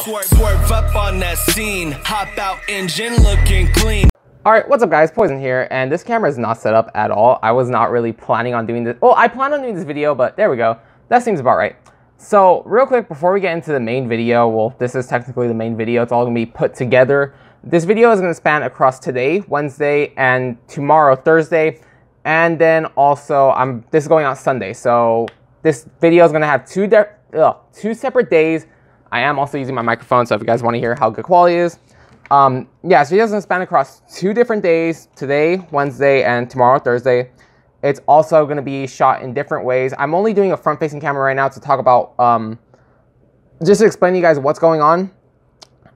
Swerve up on that scene, hop out engine looking clean. Alright, what's up guys, Poison here, and this camera is not set up at all. I was not really planning on doing this. Well, I planned on doing this video, but there we go. That seems about right. So, real quick, before we get into the main video, well, this is technically the main video. It's all going to be put together. This video is going to span across today, Wednesday, and tomorrow, Thursday. And then also, this is going out Sunday. So, this video is going to have two separate days. I am also using my microphone, so if you guys want to hear how good quality is. Yeah, this video is going to span across 2 different days, today, Wednesday, and tomorrow, Thursday. It's also going to be shot in different ways. I'm only doing a front-facing camera right now to talk about, just to explain to you guys what's going on.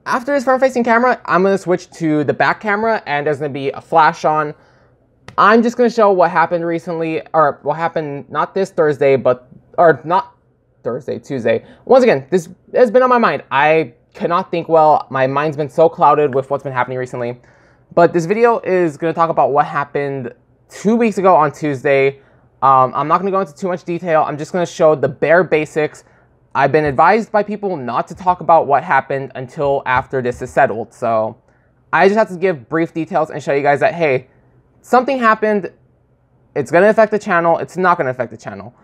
After this front-facing camera, I'm going to switch to the back camera, and there's going to be a flash on. I'm just going to show what happened recently, or what happened not this Thursday, Tuesday. Once again, this has been on my mind. I cannot think well. My mind's been so clouded with what's been happening recently. But this video is going to talk about what happened 2 weeks ago on Tuesday. I'm not going to go into too much detail. I'm just going to show the bare basics. I've been advised by people not to talk about what happened until after this is settled. So I just have to give brief details and show you guys that, hey, something happened. It's going to affect the channel. It's not going to affect the channel.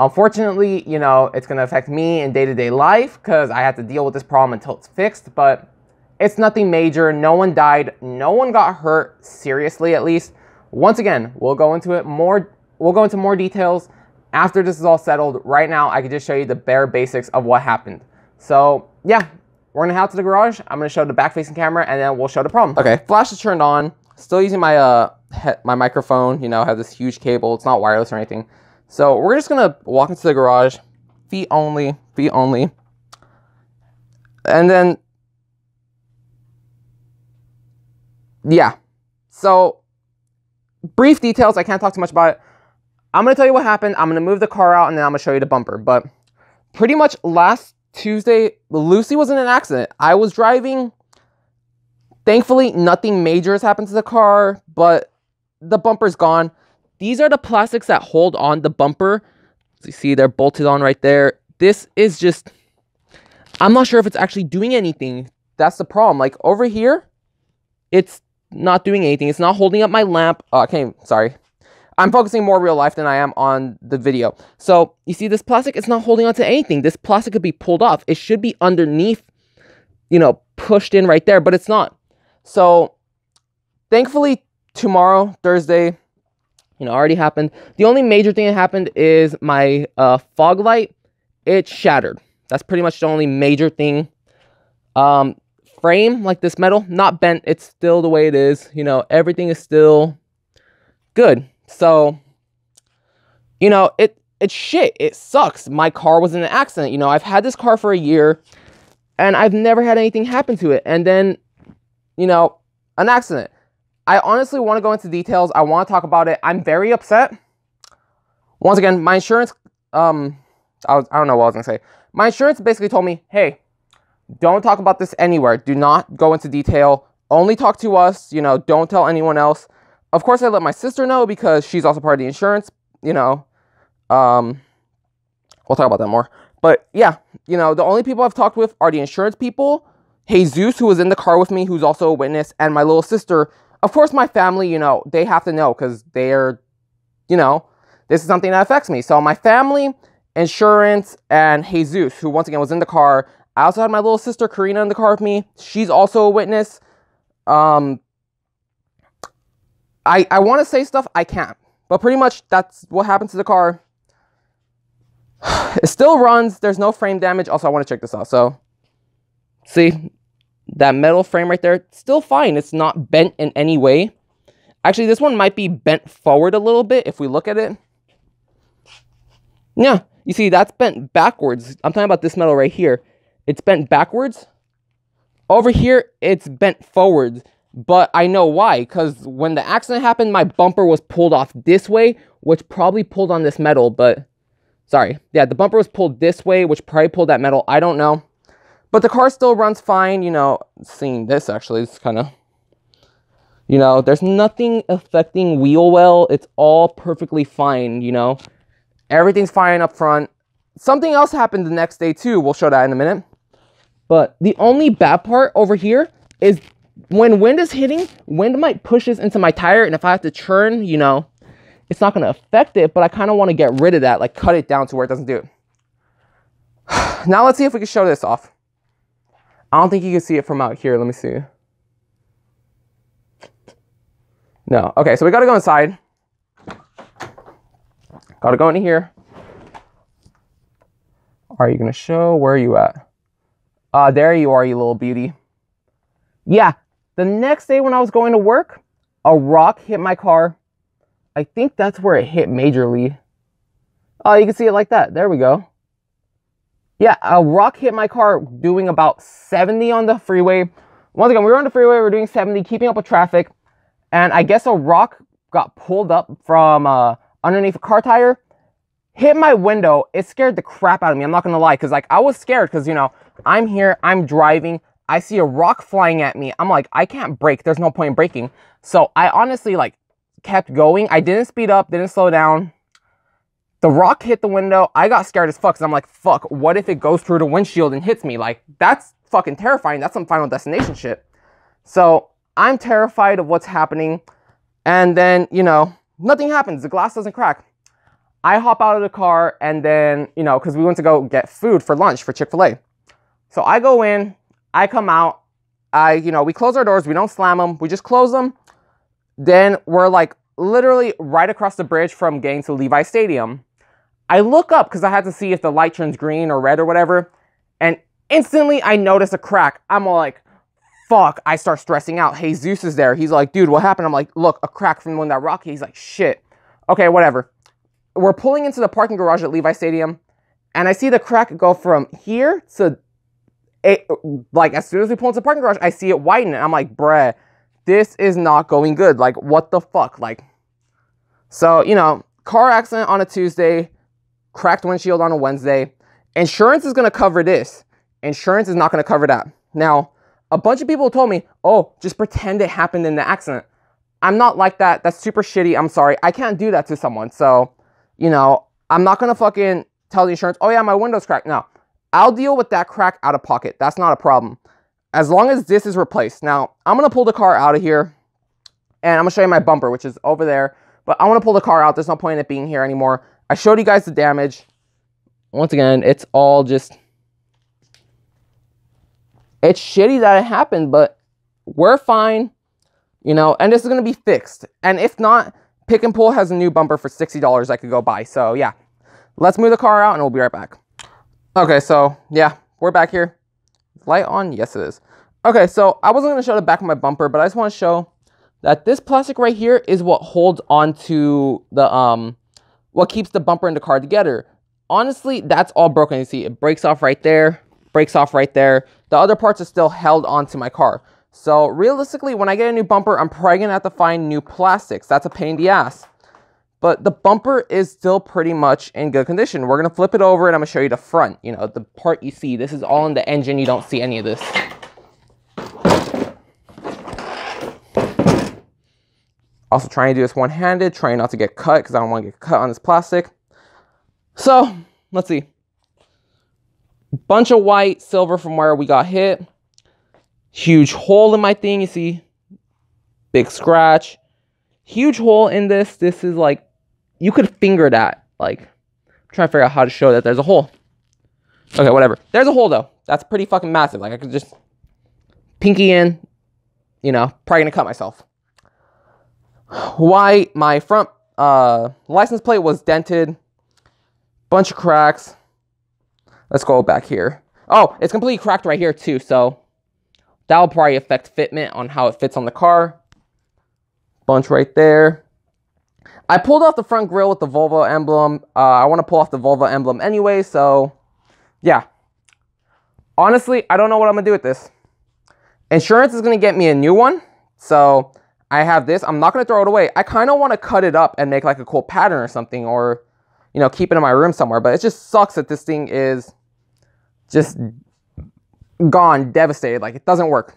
Unfortunately, you know, it's going to affect me in day-to-day life because I have to deal with this problem until it's fixed, but it's nothing major. No one died. No one got hurt, seriously at least. Once again, we'll go into more details after this is all settled. Right now, I can just show you the bare basics of what happened. So, yeah, we're going to head out to the garage. I'm going to show the back-facing camera, and then we'll show the problem. Okay, flash is turned on. Still using my my microphone. You know, I have this huge cable. It's not wireless or anything. So we're just going to walk into the garage, feet only. And then, yeah. So, brief details, I can't talk too much about it. I'm going to tell you what happened. I'm going to move the car out and then I'm going to show you the bumper. But pretty much last Tuesday, Lvcy was in an accident. I was driving. Thankfully, nothing major has happened to the car, but the bumper's gone. These are the plastics that hold on the bumper. As you see, they're bolted on right there. This is just, I'm not sure if it's actually doing anything. That's the problem. Like over here, it's not doing anything. It's not holding up my lamp. Okay, sorry. I'm focusing more real life than I am on the video. So you see this plastic, it's not holding on to anything. This plastic could be pulled off. It should be underneath, you know, pushed in right there, but it's not. So thankfully tomorrow, Thursday, you know, already happened. The only major thing that happened is my fog light. It shattered. That's pretty much the only major thing. Frame, like this metal, not bent. It's still the way it is. You know, everything is still good. So, you know, it's shit. It sucks. My car was in an accident. You know, I've had this car for a year, and I've never had anything happen to it. And then, you know, an accident. I honestly want to go into details. I want to talk about it. I'm very upset. Once again, my insurance, I don't know what I was going to say. My insurance basically told me, hey, don't talk about this anywhere. Do not go into detail. Only talk to us. You know, don't tell anyone else. Of course, I let my sister know because she's also part of the insurance. You know, we'll talk about that more. But yeah, you know, the only people I've talked with are the insurance people, Jesus, who was in the car with me, who's also a witness, and my little sister. Of course, my family, you know, they have to know because they're, you know, this is something that affects me. So my family, insurance, and Jesus, who once again was in the car. I also had my little sister, Karina, in the car with me. She's also a witness. I want to say stuff, I can't. But pretty much that's what happened to the car. It still runs. There's no frame damage. Also, I want to check this out. So, see? That metal frame right there, still fine. It's not bent in any way. Actually, this one might be bent forward a little bit if we look at it. Yeah, you see, that's bent backwards. I'm talking about this metal right here. It's bent backwards. Over here, it's bent forwards. But I know why. Because when the accident happened, my bumper was pulled off this way, which probably pulled on this metal. But, sorry. Yeah, the bumper was pulled this way, which probably pulled that metal. I don't know. But the car still runs fine, you know. Seeing this, actually, it's kind of, you know, there's nothing affecting wheel well. It's all perfectly fine, you know. Everything's fine up front. Something else happened the next day, too. We'll show that in a minute. But the only bad part over here is when wind is hitting, wind might push this into my tire. And if I have to churn, you know, it's not going to affect it. But I kind of want to get rid of that, like cut it down to where it doesn't do it. Now let's see if we can show this off. I don't think you can see it from out here. Let me see. No. Okay, so we got to go inside. Got to go into here. Are you going to show? Where are you at? There you are, you little beauty. Yeah, the next day when I was going to work, a rock hit my car. I think that's where it hit majorly. Oh, you can see it like that. There we go. Yeah, a rock hit my car doing about 70 on the freeway. Once again, we were on the freeway, we were doing 70, keeping up with traffic. And I guess a rock got pulled up from underneath a car tire, hit my window. It scared the crap out of me. I'm not going to lie, because like I was scared because, you know, I'm here, I'm driving. I see a rock flying at me. I'm like, I can't brake. There's no point in braking. So I honestly like kept going. I didn't speed up, didn't slow down. The rock hit the window. I got scared as fuck because I'm like, fuck, what if it goes through the windshield and hits me? Like, that's fucking terrifying. That's some Final Destination shit. So I'm terrified of what's happening. And then, you know, nothing happens. The glass doesn't crack. I hop out of the car and then, you know, because we went to go get food for lunch for Chick-fil-A. So I go in, I come out, you know, we close our doors. We don't slam them. We just close them. Then we're like literally right across the bridge from getting to Lvcy Stadium. I look up because I had to see if the light turns green or red or whatever. And instantly I notice a crack. I'm all like, fuck. I start stressing out. Jesus is there. He's like, dude, what happened? I'm like, look, a crack from when that rock hit. He's like, shit. Okay, whatever. We're pulling into the parking garage at Lvcy Stadium. And I see the crack go from here to, like, as soon as we pull into the parking garage, I see it widen. And I'm like, bruh, this is not going good. Like, what the fuck? Like, so, you know, car accident on a Tuesday, cracked windshield on a Wednesday. Insurance is going to cover this. Insurance is not going to cover that. Now, a bunch of people told me, oh, just pretend it happened in the accident. I'm not like that. That's super shitty. I'm sorry. I can't do that to someone. So, you know, I'm not going to fucking tell the insurance, oh yeah, my window's cracked. No, I'll deal with that crack out of pocket. That's not a problem. As long as this is replaced. Now, I'm going to pull the car out of here and I'm going to show you my bumper, which is over there. But I want to pull the car out. There's no point in it being here anymore. I showed you guys the damage. Once again, it's all just... It's shitty that it happened, but we're fine. You know, and this is going to be fixed. And if not, Pick and Pull has a new bumper for $60 I could go buy. So, yeah. Let's move the car out and we'll be right back. Okay, so, yeah. We're back here. Light on? Yes, it is. Okay, so I wasn't going to show the back of my bumper, but I just want to show that this plastic right here is what holds onto the, what keeps the bumper and the car together. Honestly, that's all broken. You see, it breaks off right there, breaks off right there. The other parts are still held onto my car. So realistically, when I get a new bumper, I'm probably going to have to find new plastics. That's a pain in the ass. But the bumper is still pretty much in good condition. We're going to flip it over and I'm going to show you the front. You know, the part you see. This is all in the engine. You don't see any of this. Also trying to do this one-handed, trying not to get cut because I don't want to get cut on this plastic. So, let's see. Bunch of white, silver from where we got hit. Huge hole in my thing, you see. Big scratch. Huge hole in this. This is like, you could finger that. Like, I'm trying to figure out how to show that there's a hole. Okay, whatever. There's a hole though. That's pretty fucking massive. Like, I could just pinky in, you know, probably gonna cut myself. Why my front license plate was dented. Bunch of cracks. Let's go back here. Oh, it's completely cracked right here too, so that will probably affect fitment on how it fits on the car. Bunch right there. I pulled off the front grille with the Volvo emblem. I want to pull off the Volvo emblem anyway, so yeah. Honestly, I don't know what I'm going to do with this. Insurance is going to get me a new one, so I have this. I'm not going to throw it away. I kind of want to cut it up and make like a cool pattern or something, or, you know, keep it in my room somewhere. But it just sucks that this thing is just gone, devastated. Like, it doesn't work.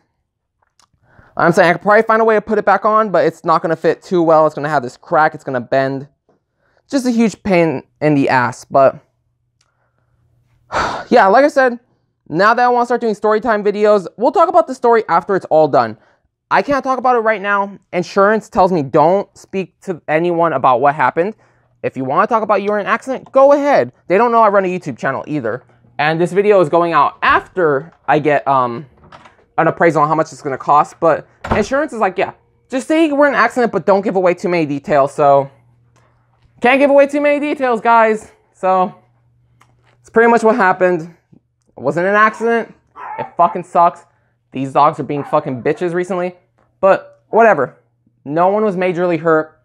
I'm saying I could probably find a way to put it back on, but it's not going to fit too well. It's going to have this crack. It's going to bend. Just a huge pain in the ass. But yeah, like I said, Now that I want to start doing story time videos, we'll talk about the story after it's all done. I can't talk about it right now. Insurance tells me don't speak to anyone about what happened. If you want to talk about you were in an accident, go ahead. They don't know I run a YouTube channel either. And this video is going out after I get an appraisal on how much it's going to cost. But insurance is like, yeah, just say we're in an accident, but don't give away too many details. So, can't give away too many details, guys. So, it's pretty much what happened. It wasn't an accident. It fucking sucks. These dogs are being fucking bitches recently. But, whatever. No one was majorly hurt.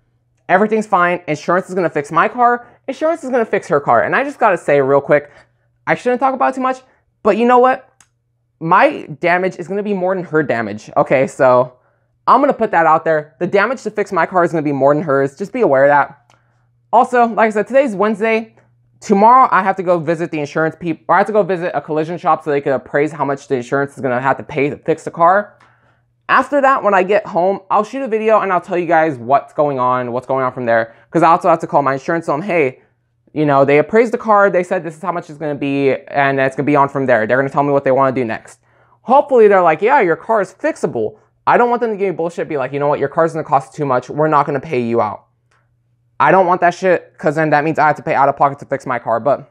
Everything's fine. Insurance is going to fix my car. Insurance is going to fix her car. And I just got to say real quick, I shouldn't talk about it too much. But you know what? My damage is going to be more than her damage. Okay, so I'm going to put that out there. The damage to fix my car is going to be more than hers. Just be aware of that. Also, like I said, today's Wednesday. Tomorrow, I have to go visit the insurance people, or I have to go visit a collision shop so they can appraise how much the insurance is going to have to pay to fix the car. After that, when I get home, I'll shoot a video and I'll tell you guys what's going on from there. Because I also have to call my insurance, tell them, hey, you know, they appraised the car, they said this is how much it's going to be, and it's going to be on from there. They're going to tell me what they want to do next. Hopefully, they're like, yeah, your car is fixable. I don't want them to give me bullshit, be like, you know what, your car's going to cost too much, we're not going to pay you out. I don't want that shit, because then that means I have to pay out of pocket to fix my car. But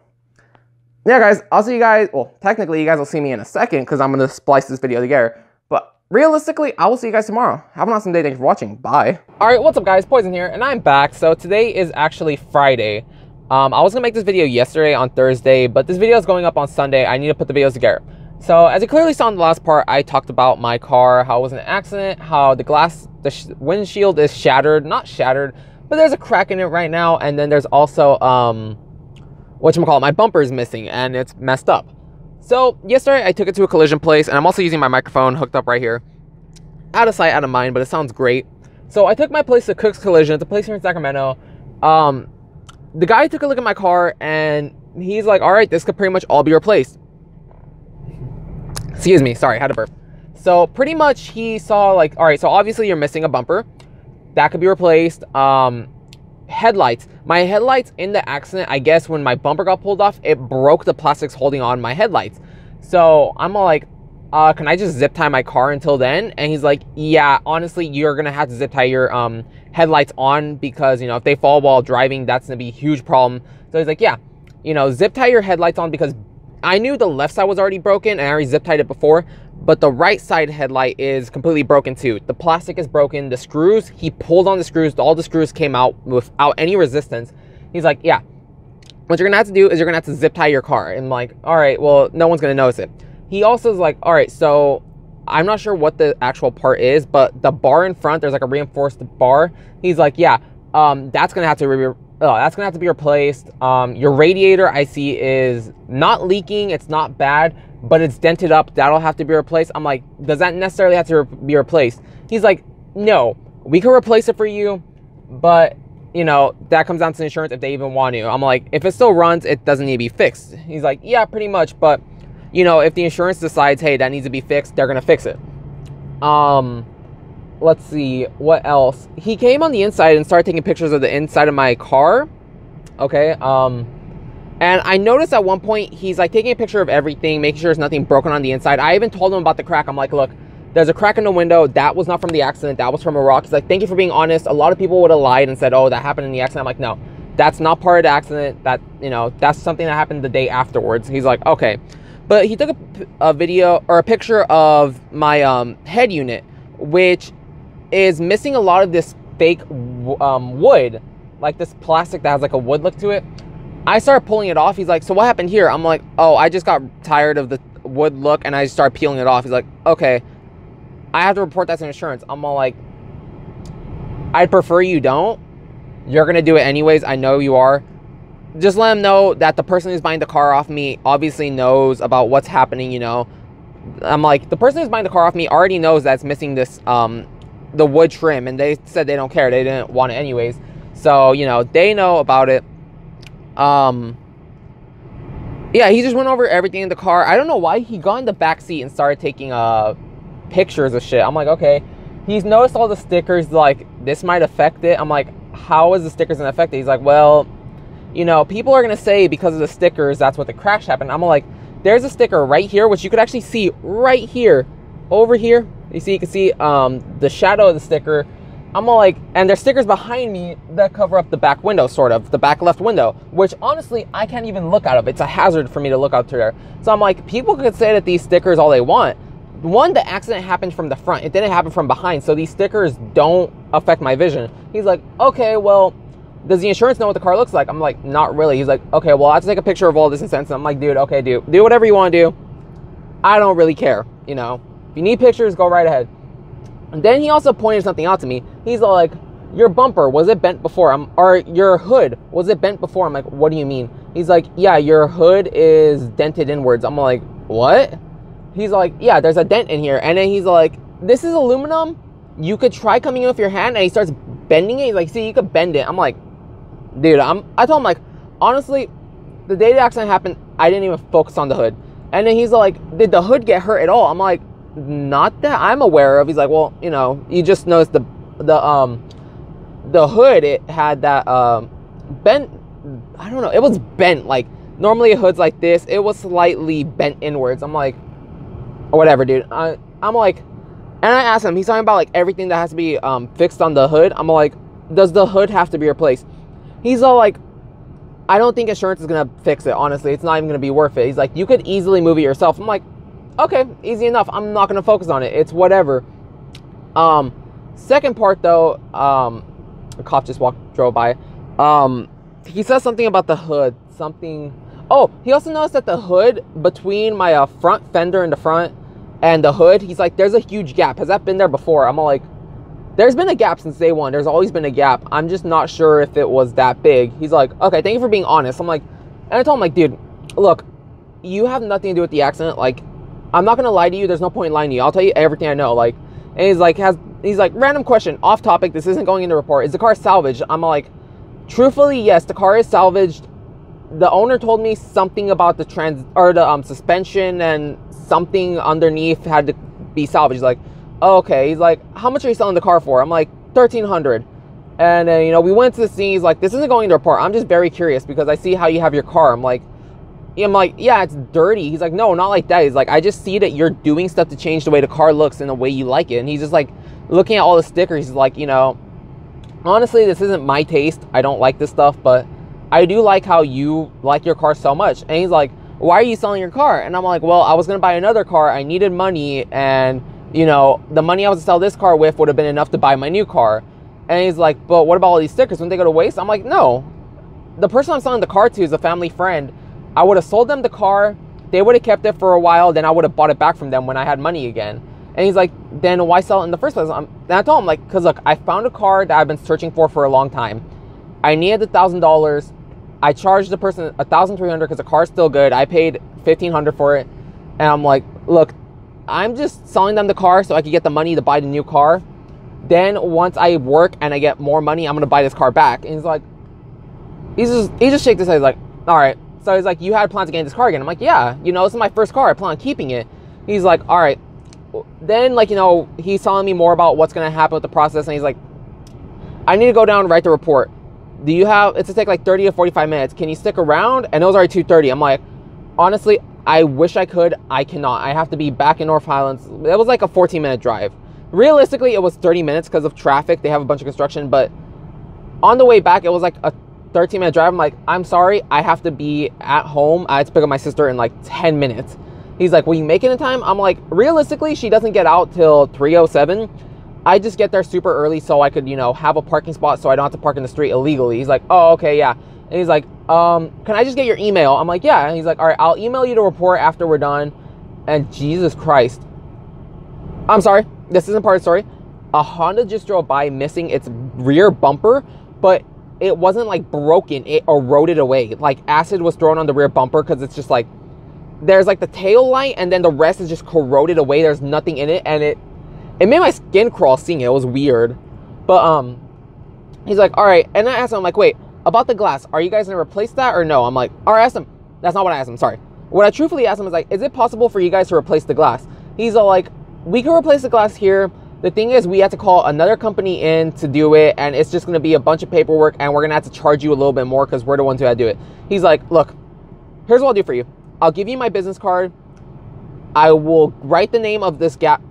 yeah, guys, I'll see you guys. Well, technically, you guys will see me in a second, because I'm going to splice this video together. But realistically, I will see you guys tomorrow. Have an awesome day. Thanks for watching. Bye. All right, what's up, guys? Poison here, and I'm back. So today is actually Friday. I was going to make this video yesterday on Thursday, but this video is going up on Sunday. I need to put the videos together. So as you clearly saw in the last part, I talked about my car, how it was an accident, how the windshield is shattered. Not shattered, but there's a crack in it right now. And then there's also, whatchamacallit, my bumper is missing and it's messed up. So yesterday I took it to a collision place, and I'm also using my microphone hooked up right here. Out of sight, out of mind, but it sounds great. So I took my place to Cook's Collision. It's a place here in Sacramento. The guy took a look at my car and he's like, all right, this could pretty much all be replaced. Excuse me, sorry, I had to burp. So pretty much he saw like, all right, so obviously you're missing a bumper. That could be replaced. Headlights. My headlights in the accident, I guess when my bumper got pulled off, it broke the plastics holding on my headlights. So I'm all like, can I just zip tie my car until then? And he's like, yeah, honestly, you're gonna have to zip tie your headlights on, because, you know, if they fall while driving, that's gonna be a huge problem. So he's like, yeah, you know, zip tie your headlights on, because I knew the left side was already broken and I already zip tied it before, but the right side headlight is completely broken too. The plastic is broken, the screws, he pulled on the screws, all the screws came out without any resistance. He's like, yeah, what you're gonna have to do is you're gonna have to zip tie your car. And I'm like, all right, well, no one's gonna notice it. He also is like, all right, so I'm not sure what the actual part is, but the bar in front, there's like a reinforced bar. He's like, yeah, that's gonna have to be replaced. Your radiator, I see, is not leaking. It's not bad, but it's dented up. That'll have to be replaced. I'm like, does that necessarily have to be replaced? He's like, no, we can replace it for you, but you know, that comes down to insurance if they even want to. I'm like, if it still runs, it doesn't need to be fixed. He's like, yeah, pretty much, but you know, if the insurance decides, hey, that needs to be fixed, they're gonna fix it. Let's see, what else? He came on the inside and started taking pictures of the inside of my car. Okay, and I noticed at one point, he's like taking a picture of everything, making sure there's nothing broken on the inside. I even told him about the crack. I'm like, look, there's a crack in the window. That was not from the accident. That was from a rock. He's like, thank you for being honest. A lot of people would have lied and said, oh, that happened in the accident. I'm like, no, that's not part of the accident. That, you know, that's something that happened the day afterwards. He's like, okay. But he took a video or a picture of my head unit, which is missing a lot of this fake wood, like this plastic that has like a wood look to it. I started pulling it off. He's like, so what happened here? I'm like, oh, I just got tired of the wood look and I just started peeling it off. He's like, okay, I have to report that to insurance. I'm all like, I'd prefer you don't. You're gonna do it anyways. I know you are. Just let him know that the person who's buying the car off me obviously knows about what's happening, you know. I'm like, the person who's buying the car off me already knows that it's missing this, the wood trim, and they said they don't care. They didn't want it anyways. So, you know, they know about it. Yeah, he just went over everything in the car. I don't know why he got in the back seat and started taking, pictures of shit. I'm like, okay. He's noticed all the stickers, like, this might affect it. I'm like, how is the stickers gonna affect it? He's like, well, you know, people are gonna say because of the stickers, that's what the crash happened. I'm like, there's a sticker right here, which you could actually see right here, over here. You can see the shadow of the sticker. I'm all like, and there's stickers behind me that cover up the back window, sort of, the back left window, which honestly, I can't even look out of. It's a hazard for me to look out to there. So I'm like, people could say that these stickers all they want. One, the accident happened from the front. It didn't happen from behind, so these stickers don't affect my vision. He's like, okay, well, does the insurance know what the car looks like? I'm like, not really. He's like, okay, well, I have to take a picture of all this and send it. I'm like, dude, okay, do whatever you want to do. I don't really care, you know. If you need pictures, go right ahead. And then he also pointed something out to me. He's all like, your bumper, was it bent before? Or your hood, was it bent before? I'm like, what do you mean? He's like, yeah, your hood is dented inwards. I'm like, what? He's like, yeah, there's a dent in here. And then he's like, this is aluminum. You could try coming in with your hand. And he starts bending it. He's like, see, you could bend it. I'm like, dude, I told him, like, honestly, the day the accident happened, I didn't even focus on the hood. And then he's like, did the hood get hurt at all? I'm like, not that I'm aware of. He's like, well, you know, you just noticed the hood, it had that bent, I don't know, it was bent. Like, normally a hood's like this. It was slightly bent inwards. I'm like, whatever, dude. I'm like, and I asked him, he's talking about like everything that has to be fixed on the hood. I'm like, does the hood have to be replaced? He's all like, I don't think insurance is gonna fix it, honestly. It's not even gonna be worth it. He's like, you could easily move it yourself. I'm like, okay, easy enough. I'm not gonna focus on it. It's whatever. Second part though, a cop just drove by. He says something about the hood. Oh, he also noticed that the hood between my front fender in the front and the hood, he's like, there's a huge gap. Has that been there before? I'm all like, there's been a gap since day one. There's always been a gap. I'm just not sure if it was that big. He's like, okay, thank you for being honest. I'm like, and I told him, like, dude, look, you have nothing to do with the accident. Like, I'm not gonna lie to you. There's no point in lying to you. I'll tell you everything I know. Like, and he's like, random question, off topic. This isn't going in the report. Is the car salvaged? I'm like, truthfully, yes, the car is salvaged. The owner told me something about the suspension and something underneath had to be salvaged. He's like, oh, okay. He's like, how much are you selling the car for? I'm like, $1,300. And you know, we went to the scene. He's like, this isn't going in the report. I'm just very curious because I see how you have your car. I'm like, yeah, it's dirty. He's like, no, not like that. He's like, I just see that you're doing stuff to change the way the car looks and the way you like it. And he's just like looking at all the stickers. He's like, you know, honestly, this isn't my taste. I don't like this stuff, but I do like how you like your car so much. And he's like, why are you selling your car? And I'm like, well, I was going to buy another car. I needed money. And, you know, the money I was to sell this car with would have been enough to buy my new car. And he's like, but what about all these stickers? Wouldn't they go to waste? I'm like, no. The person I'm selling the car to is a family friend. I would have sold them the car. They would have kept it for a while. Then I would have bought it back from them when I had money again. And he's like, then why sell it in the first place? And I told him, like, because look, I found a car that I've been searching for a long time. I needed $1,000. I charged the person $1,300 because the car's still good. I paid $1,500 for it. And I'm like, look, I'm just selling them the car so I could get the money to buy the new car. Then once I work and I get more money, I'm going to buy this car back. And he's like, he just shakes his head. He's like, all right. So he's like, you had plans to get this car again? I'm like, yeah, you know, this is my first car. I plan on keeping it. He's like, all right. Then, like, you know, he's telling me more about what's going to happen with the process. And he's like, I need to go down and write the report. Do you have, it's to take like 30 to 45 minutes. Can you stick around? And it was already 2:30. I'm like, honestly, I wish I could. I cannot. I have to be back in North Highlands. It was like a 14-minute drive. Realistically, it was 30 minutes because of traffic. They have a bunch of construction. But on the way back, it was like a 13-minute drive. I'm like, I'm sorry. I have to be at home. I had to pick up my sister in like 10 minutes. He's like, will you make it in time? I'm like, realistically, she doesn't get out till 3:07. I just get there super early so I could, you know, have a parking spot so I don't have to park in the street illegally. He's like, oh, okay, yeah. And he's like, can I just get your email? I'm like, yeah. And he's like, all right, I'll email you the report after we're done. And Jesus Christ. I'm sorry. This isn't part of the story. A Honda just drove by missing its rear bumper, but it wasn't like broken. It eroded away. Like acid was thrown on the rear bumper because it's just like, there's like the tail light and then the rest is just corroded away. There's nothing in it. And it made my skin crawl seeing it. It was weird. But he's like, all right. And I asked him, I'm like, wait, about the glass, are you guys gonna replace that or no? I'm like, all right, I asked him. That's not what I asked him, sorry. What I truthfully asked him is like, is it possible for you guys to replace the glass? He's all like, we can replace the glass here. The thing is, we have to call another company in to do it, and it's just gonna be a bunch of paperwork, and we're gonna have to charge you a little bit more because we're the ones who had to do it. He's like, look, here's what I'll do for you. I'll give you my business card. I will write the name of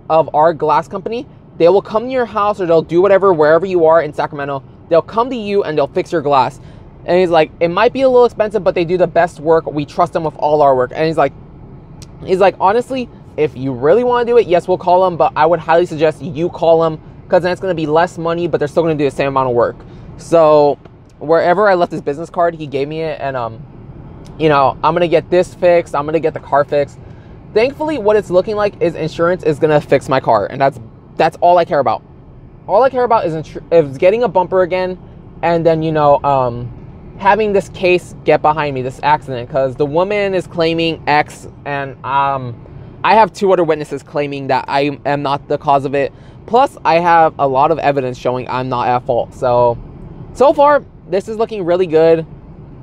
of our glass company. They will come to your house, or they'll do whatever wherever you are in Sacramento. They'll come to you and they'll fix your glass. And he's like, it might be a little expensive, but they do the best work. We trust them with all our work. And he's like, honestly, if you really want to do it, yes, we'll call them, but I would highly suggest you call them, because then it's going to be less money, but they're still going to do the same amount of work. So wherever I left his business card, he gave me it. And you know, I'm going to get this fixed. I'm going to get the car fixed. Thankfully, what it's looking like is insurance is going to fix my car, and that's all I care about. All I care about is getting a bumper again, and then, you know, having this case get behind me, this accident, because the woman is claiming X, and I have 2 other witnesses claiming that I am not the cause of it. Plus, I have a lot of evidence showing I'm not at fault. So far, this is looking really good.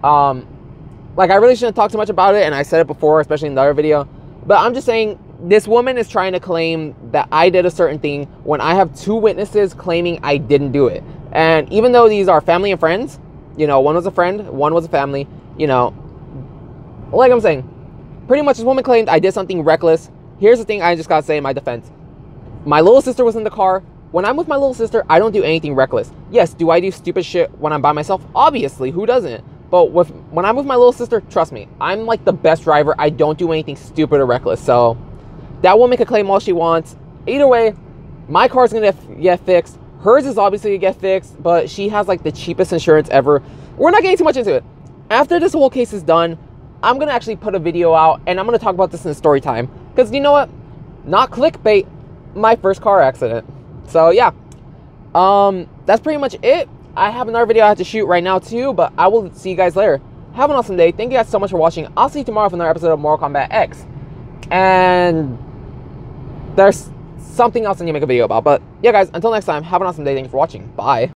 Like, I really shouldn't talk too much about it, and I said it before, especially in the other video. But I'm just saying, this woman is trying to claim that I did a certain thing when I have 2 witnesses claiming I didn't do it. And even though these are family and friends, you know, one was a friend, one was a family, you know, like I'm saying, pretty much this woman claimed I did something reckless. Here's the thing I just gotta say in my defense. My little sister was in the car. When I'm with my little sister, I don't do anything reckless. Yes, do I do stupid shit when I'm by myself? Obviously, who doesn't? But when I'm with my little sister, trust me, I'm like the best driver. I don't do anything stupid or reckless. So that woman could claim all she wants. Either way, my car's gonna get fixed. Hers is obviously gonna get fixed, but she has like the cheapest insurance ever. We're not getting too much into it. After this whole case is done, I'm gonna actually put a video out, and I'm gonna talk about this in story time. Because you know what? Not clickbait, my first car accident. So yeah, that's pretty much it. I have another video I have to shoot right now too, but I will see you guys later. Have an awesome day. Thank you guys so much for watching. I'll see you tomorrow for another episode of Mortal Kombat X. And there's something else I need to make a video about. But yeah, guys, until next time, have an awesome day. Thank you for watching. Bye.